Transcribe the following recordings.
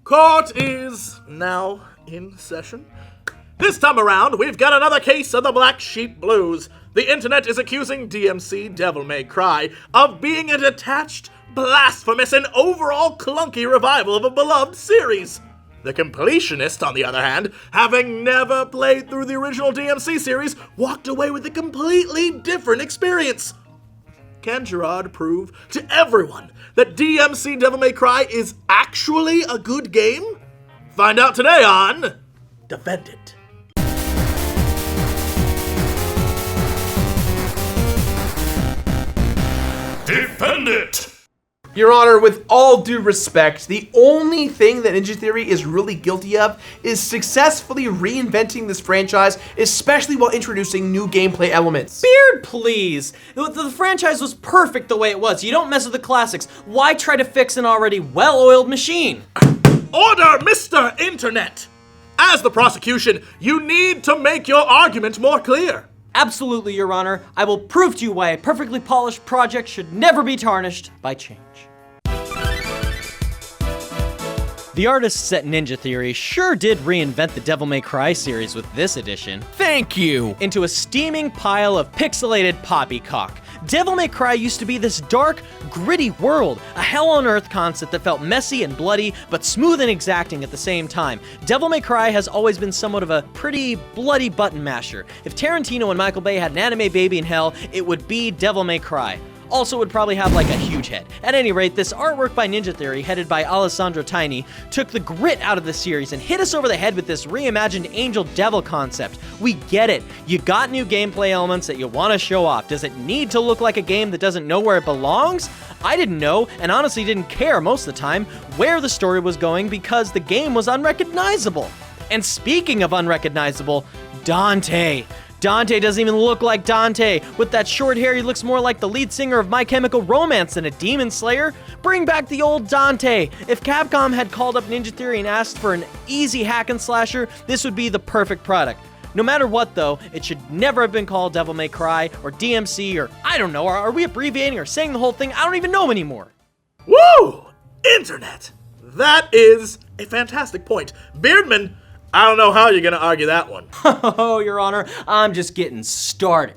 Court is now in session. This time around, we've got another case of the Black Sheep Blues. The internet is accusing DMC Devil May Cry of being a detached, blasphemous, and overall clunky revival of a beloved series. The Completionist, on the other hand, having never played through the original DMC series, walked away with a completely different experience. Can Jirard prove to everyone that DMC Devil May Cry is actually a good game? Find out today on Defend It. Defend It! Your Honor, with all due respect, the only thing that Ninja Theory is really guilty of is successfully reinventing this franchise, especially while introducing new gameplay elements. Beard, please! The franchise was perfect the way it was. You don't mess with the classics. Why try to fix an already well-oiled machine? Order, Mr. Internet! As the prosecution, you need to make your argument more clear. Absolutely, Your Honor. I will prove to you why a perfectly polished project should never be tarnished by change. The artists at Ninja Theory sure did reinvent the Devil May Cry series with this edition. Thank you! Into a steaming pile of pixelated poppycock. Devil May Cry used to be this dark, gritty world, a hell-on-earth concept that felt messy and bloody, but smooth and exacting at the same time. Devil May Cry has always been somewhat of a pretty bloody button masher. If Tarantino and Michael Bay had an anime baby in hell, it would be Devil May Cry. Also would probably have like a huge head. At any rate, this artwork by Ninja Theory, headed by Alessandro Tiny, took the grit out of the series and hit us over the head with this reimagined angel devil concept. We get it. You got new gameplay elements that you want to show off. Does it need to look like a game that doesn't know where it belongs? I didn't know, and honestly didn't care most of the time, where the story was going because the game was unrecognizable. And speaking of unrecognizable, Dante. Dante doesn't even look like Dante. With that short hair, he looks more like the lead singer of My Chemical Romance than a demon slayer. Bring back the old Dante. If Capcom had called up Ninja Theory and asked for an easy hack and slasher, this would be the perfect product. No matter what though, it should never have been called Devil May Cry or DMC or I don't know, are we abbreviating or saying the whole thing? I don't even know anymore. Woo! Internet! That is a fantastic point. Beardman, I don't know how you're gonna argue that one. Oh, Your Honor, I'm just getting started.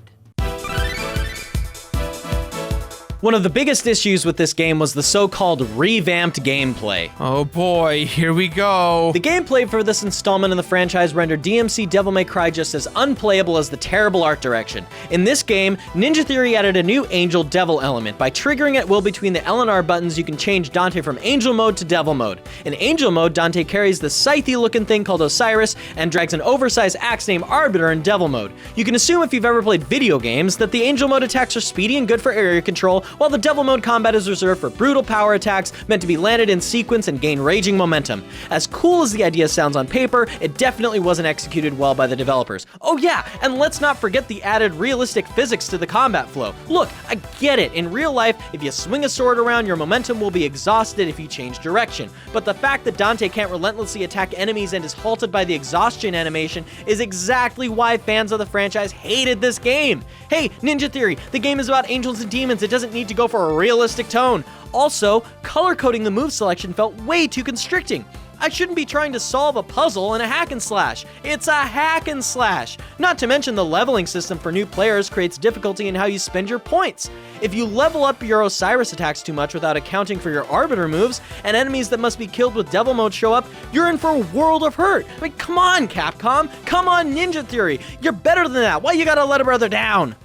One of the biggest issues with this game was the so-called revamped gameplay. Oh boy, here we go. The gameplay for this installment in the franchise rendered DMC Devil May Cry just as unplayable as the terrible art direction. In this game, Ninja Theory added a new Angel Devil element. By triggering at will between the L and R buttons, you can change Dante from Angel mode to Devil mode. In Angel mode, Dante carries the scythe looking thing called Osiris and drags an oversized axe named Arbiter in Devil mode. You can assume if you've ever played video games that the Angel mode attacks are speedy and good for area control, while the Devil mode combat is reserved for brutal power attacks meant to be landed in sequence and gain raging momentum. As cool as the idea sounds on paper, it definitely wasn't executed well by the developers. Oh yeah, and let's not forget the added realistic physics to the combat flow. Look, I get it. In real life, if you swing a sword around, your momentum will be exhausted if you change direction. But the fact that Dante can't relentlessly attack enemies and is halted by the exhaustion animation is exactly why fans of the franchise hated this game. Hey, Ninja Theory, the game is about angels and demons. It doesn't need to go for a realistic tone. Also, color coding the move selection felt way too constricting. I shouldn't be trying to solve a puzzle in a hack and slash. It's a hack and slash. Not to mention the leveling system for new players creates difficulty in how you spend your points. If you level up your Osiris attacks too much without accounting for your Arbiter moves, and enemies that must be killed with Devil mode show up, you're in for a world of hurt. I mean, come on, Capcom. Come on, Ninja Theory. You're better than that. Why you gotta let a brother down?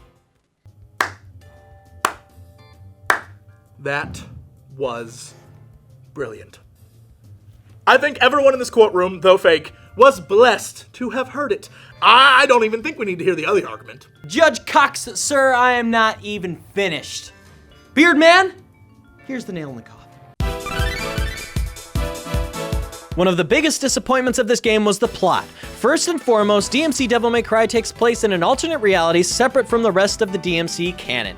That was brilliant. I think everyone in this courtroom, though fake, was blessed to have heard it. I don't even think we need to hear the other argument. Judge Cox, sir, I am not even finished. Beardman, here's the nail in the coffin. One of the biggest disappointments of this game was the plot. First and foremost, DMC Devil May Cry takes place in an alternate reality separate from the rest of the DMC canon.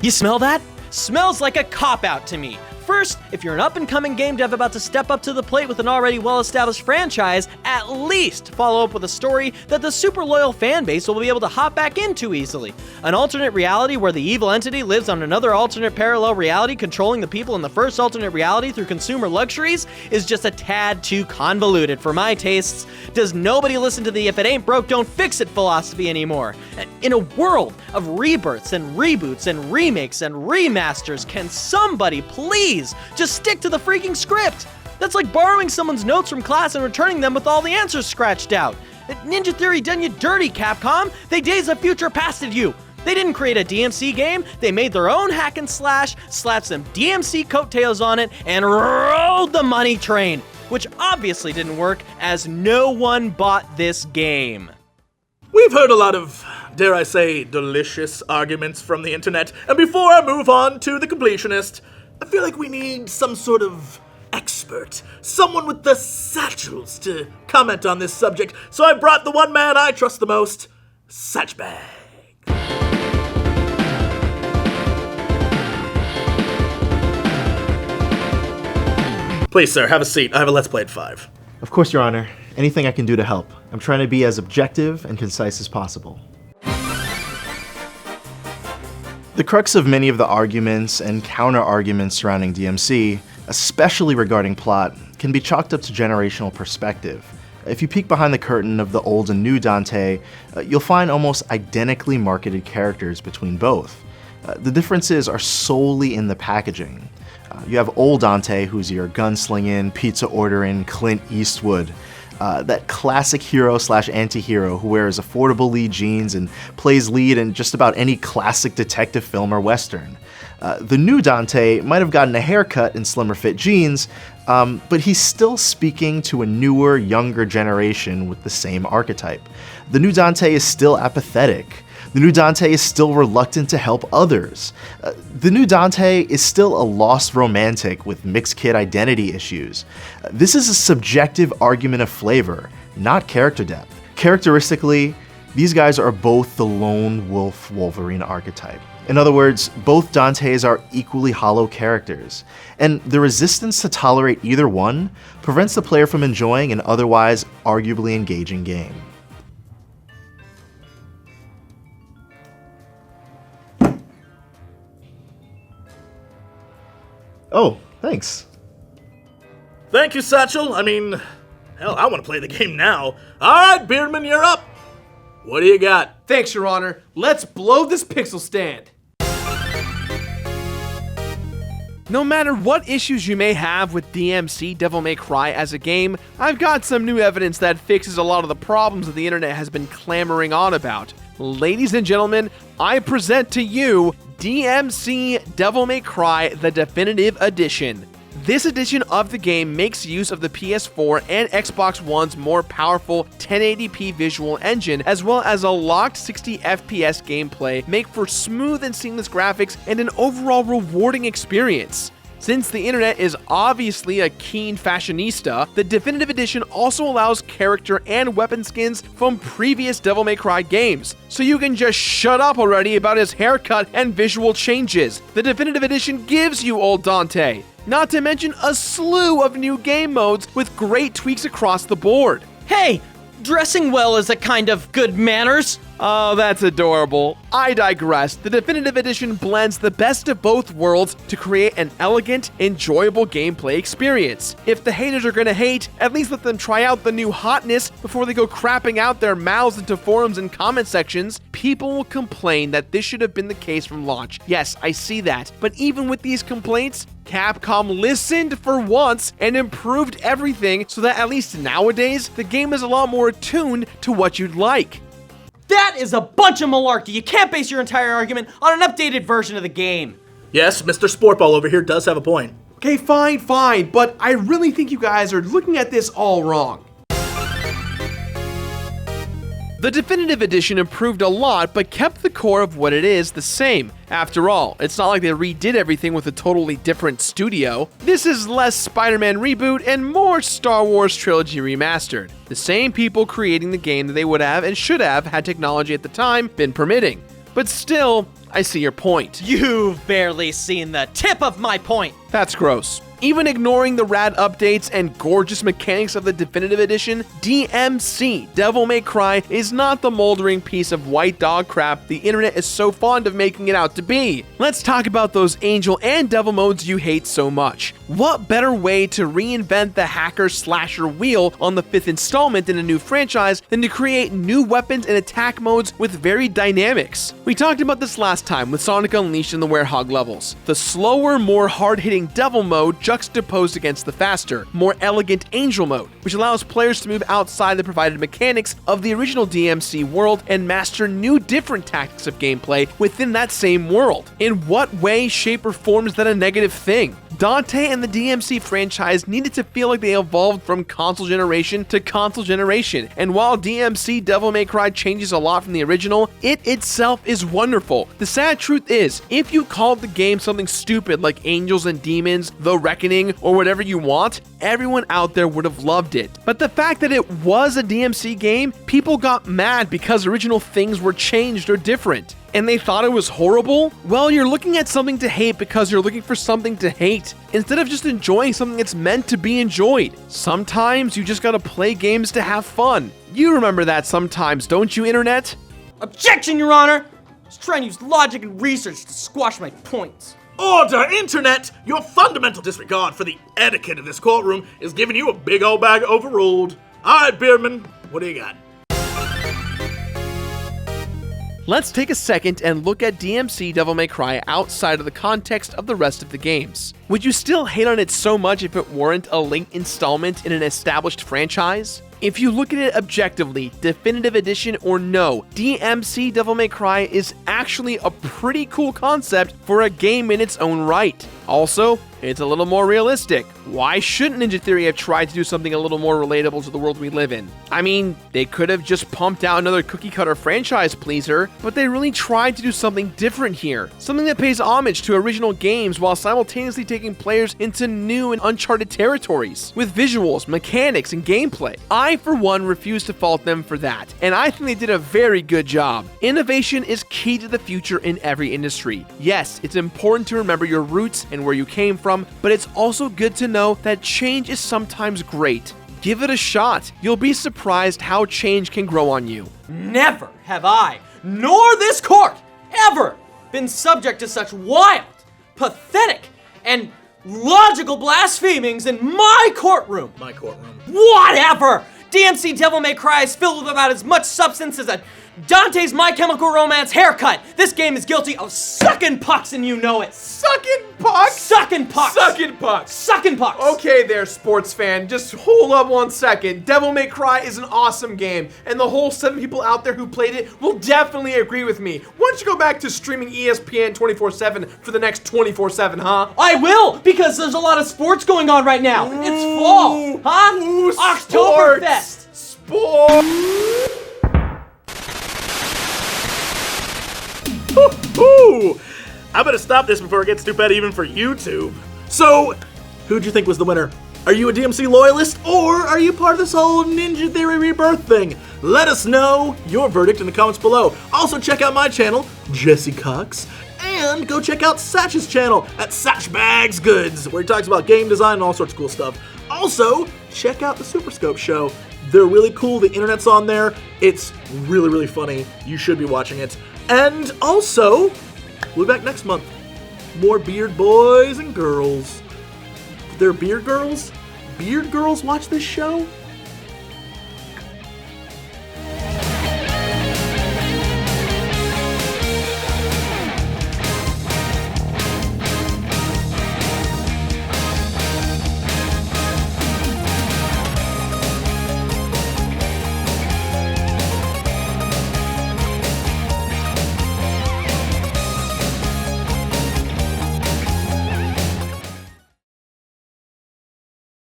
You smell that? Smells like a cop-out to me. First, if you're an up-and-coming game dev about to step up to the plate with an already well-established franchise, at least follow up with a story that the super loyal fan base will be able to hop back into easily. An alternate reality where the evil entity lives on another alternate parallel reality controlling the people in the first alternate reality through consumer luxuries is just a tad too convoluted for my tastes. Does nobody listen to the if it ain't broke, don't fix it philosophy anymore? In a world of rebirths and reboots and remakes and remasters, can somebody please just stick to the freaking script? That's like borrowing someone's notes from class and returning them with all the answers scratched out. Ninja Theory done you dirty, Capcom. They Days of Future Pasted you. They didn't create a DMC game, they made their own hack and slash, slapped some DMC coattails on it, and rode the money train, which obviously didn't work as no one bought this game. We've heard a lot of, dare I say, delicious arguments from the internet, and before I move on to the Completionist, I feel like we need some sort of expert, someone with the satchels to comment on this subject, so I brought the one man I trust the most, Satchbags. Please, sir, have a seat. I have a Let's Play at 5. Of course, Your Honor. Anything I can do to help. I'm trying to be as objective and concise as possible. The crux of many of the arguments and counter-arguments surrounding DMC, especially regarding plot, can be chalked up to generational perspective. If you peek behind the curtain of the old and new Dante, you'll find almost identically marketed characters between both. The differences are solely in the packaging. You have old Dante, who's your gunslinging, pizza-ordering Clint Eastwood. That classic hero/anti-hero who wears affordable lead jeans and plays lead in just about any classic detective film or western. The new Dante might have gotten a haircut and slimmer fit jeans, but he's still speaking to a newer, younger generation with the same archetype. The new Dante is still apathetic. The new Dante is still reluctant to help others. The new Dante is still a lost romantic with mixed kid identity issues. This is a subjective argument of flavor, not character depth. Characteristically, these guys are both the lone wolf Wolverine archetype. In other words, both Dantes are equally hollow characters, and the resistance to tolerate either one prevents the player from enjoying an otherwise arguably engaging game. Oh, thanks. Thank you, Satchel. I mean, hell, I want to play the game now. All right, Beardman, you're up. What do you got? Thanks, Your Honor. Let's blow this pixel stand. No matter what issues you may have with DMC Devil May Cry as a game, I've got some new evidence that fixes a lot of the problems that the internet has been clamoring on about. Ladies and gentlemen, I present to you DMC Devil May Cry, the Definitive Edition. This edition of the game makes use of the PS4 and Xbox One's more powerful 1080p visual engine, as well as a locked 60 FPS gameplay, make for smooth and seamless graphics and an overall rewarding experience. Since the internet is obviously a keen fashionista, the Definitive Edition also allows character and weapon skins from previous Devil May Cry games, so you can just shut up already about his haircut and visual changes. The Definitive Edition gives you old Dante, not to mention a slew of new game modes with great tweaks across the board. Hey, dressing well is a kind of good manners. Oh, that's adorable. I digress. The Definitive Edition blends the best of both worlds to create an elegant, enjoyable gameplay experience. If the haters are gonna hate, at least let them try out the new hotness before they go crapping out their mouths into forums and comment sections. People will complain that this should have been the case from launch. Yes, I see that. But even with these complaints, Capcom listened for once and improved everything so that at least nowadays, the game is a lot more attuned to what you'd like. That is a bunch of malarkey. You can't base your entire argument on an updated version of the game. Yes, Mr. Sportball over here does have a point. Okay, fine, but I really think you guys are looking at this all wrong. The Definitive Edition improved a lot, but kept the core of what it is the same. After all, it's not like they redid everything with a totally different studio. This is less Spider-Man reboot and more Star Wars Trilogy remastered. The same people creating the game that they would have and should have had technology at the time been permitting. But still, I see your point. You've barely seen the tip of my point. That's gross. Even ignoring the rad updates and gorgeous mechanics of the Definitive Edition, DMC Devil May Cry is not the moldering piece of white dog crap the internet is so fond of making it out to be. Let's talk about those Angel and Devil modes you hate so much. What better way to reinvent the hacker slasher wheel on the 5th installment in a new franchise than to create new weapons and attack modes with varied dynamics? We talked about this last time with Sonic Unleashed and the Werehog levels. The slower, more hard-hitting Devil mode juxtaposed against the faster, more elegant Angel mode, which allows players to move outside the provided mechanics of the original DMC world and master new different tactics of gameplay within that same world. In what way, shape, or form is that a negative thing? Dante and the DMC franchise needed to feel like they evolved from console generation to console generation, and while DMC Devil May Cry changes a lot from the original, it itself is wonderful. The sad truth is, if you called the game something stupid like Angels and Demons, The Reckoning, or whatever you want, everyone out there would have loved it. But the fact that it was a DMC game, people got mad because original things were changed or different. And they thought it was horrible? Well, you're looking at something to hate because you're looking for something to hate, instead of just enjoying something that's meant to be enjoyed. Sometimes you just gotta play games to have fun. You remember that sometimes, don't you, Internet? Objection, Your Honor! I was trying to use logic and research to squash my points. Order, Internet! Your fundamental disregard for the etiquette of this courtroom is giving you a big old bag overruled. Alright, Beardman, what do you got? Let's take a second and look at DMC Devil May Cry outside of the context of the rest of the games. Would you still hate on it so much if it weren't a late installment in an established franchise? If you look at it objectively, Definitive Edition or no, DMC Devil May Cry is actually a pretty cool concept for a game in its own right. Also, it's a little more realistic. Why shouldn't Ninja Theory have tried to do something a little more relatable to the world we live in? I mean, they could have just pumped out another cookie-cutter franchise pleaser, but they really tried to do something different here. Something that pays homage to original games while simultaneously taking players into new and uncharted territories, with visuals, mechanics, and gameplay. I, for one, refuse to fault them for that, and I think they did a very good job. Innovation is key to the future in every industry. Yes, it's important to remember your roots and where you came from, but it's also good to know that change is sometimes great. Give it a shot. You'll be surprised how change can grow on you. Never have I, nor this court, ever been subject to such wild, pathetic, and logical blasphemings in my courtroom. My courtroom. Whatever! DMC Devil May Cry is filled with about as much substance as a Dante's My Chemical Romance haircut. This game is guilty of sucking pucks and you know it. Sucking pucks? Sucking pucks. Sucking pucks. Sucking pucks. Okay there, sports fan, just hold up 1 second. Devil May Cry is an awesome game, and the whole 7 people out there who played it will definitely agree with me. Why don't you go back to streaming ESPN 24/7 for the next 24/7, huh? I will, because there's a lot of sports going on right now. It's fall, huh? Ooh, Oktoberfest. Sports. Ooh, I better stop this before it gets too bad even for YouTube. So, who'd you think was the winner? Are you a DMC loyalist, or are you part of this whole Ninja Theory rebirth thing? Let us know your verdict in the comments below. Also, check out my channel, Jesse Cox, and go check out Satch's channel at Satchbags Goods, where he talks about game design and all sorts of cool stuff. Also, check out the Super Scope show. They're really cool. The internet's on there. It's really, really funny. You should be watching it. And also, we'll be back next month. More beard boys and girls. They're beard girls? Beard girls watch this show?